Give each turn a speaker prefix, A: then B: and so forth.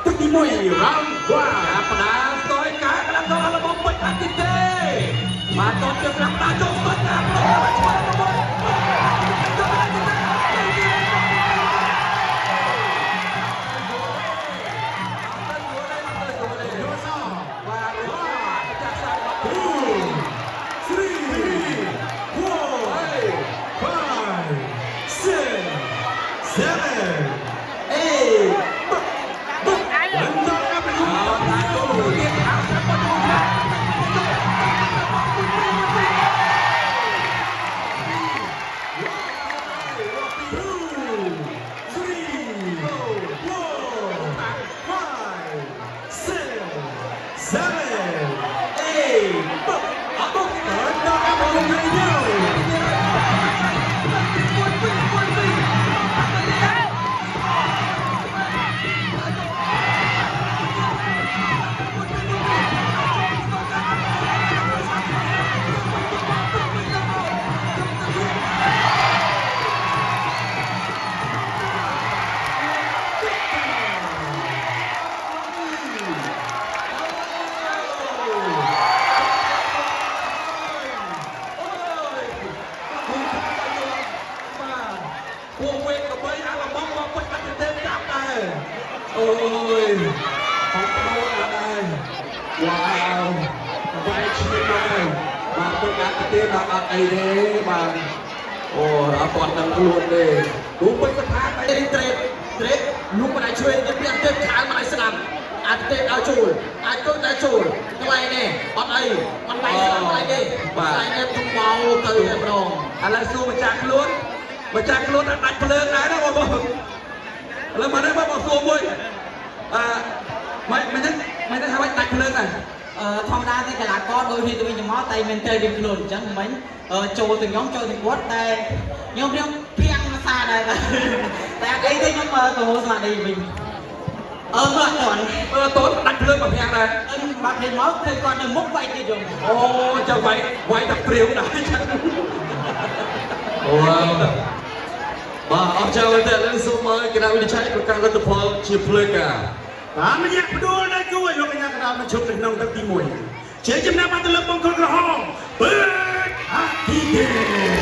A: ទឹកទី1 round 1បណ្ដាស្ទយការកន្លងដល់របស់ពេជ្រអាទិទេបានតតជើងស្រាប់តាចូលស្ទយការប្រកបឆ្លងរបស់អូយបងប្អូនអត់ដែរវ៉ាវបែកឈ្មោះដែរបាទពុកអាទិទេបាទអត់អីទេបាទអូអត់គាត់ដឹងខ្លួនទេគូពេជ្រស្ថានអីត្រេកលោកមិនអាចជួយទៅពីអត់ទេខាងមិនអាចស្ដាប់អាទិទេឲ្យចូលអាចចូលតែចូលកន្លែងនេះអត់អីមិនបែកស្ដាប់កន្លែងនេះបាទកន្លែងនេះទុំបោទៅតែម្ដងឥឡូវសួរម្ចាស់ខ្លួនអត់ដាច់ភ្លើងដែរណាបងប្អូនឥឡូវមកនេះបងសួរមួយមិនថាថាបាច់ដាច់ភ្លើងដែរ
B: ធម្មតាទេកីឡាករដូចគ្នាទៅវិញទៅមកតែមានត្រូវរៀបខ្លួនអញ្ចឹងមិញចូលទៅខ្ញុំចូលទៅគាត់តែខ្ញុំព្រៀងភាសាដែរតែអីទេខ្ញុំទៅហូរស្មារតីវិញអត់ទាន់
A: តូនដាច់ភ្លើងមកភាំងដែរ
B: បាត់ពេញមកឃើញគាត់នៅមុខវាយទៀតខ្ញុំ
A: អូចាំវាយតែព្រាវដែរចឹងអូបាទអរចាស់តែលើសូមឲ្យគណៈវិនិច្ឆ័យប្រកាសលទ្ធផលជាផ្លូវការតាមរយៈផ្ដួលនៅគួយលោកកញ្ញាកណ្ដាលមកជុំនៅក្នុងទឹកទី1ជាចំណាប់បានទៅលើបង្គោលក្រហមពេជ្រអាទិទេ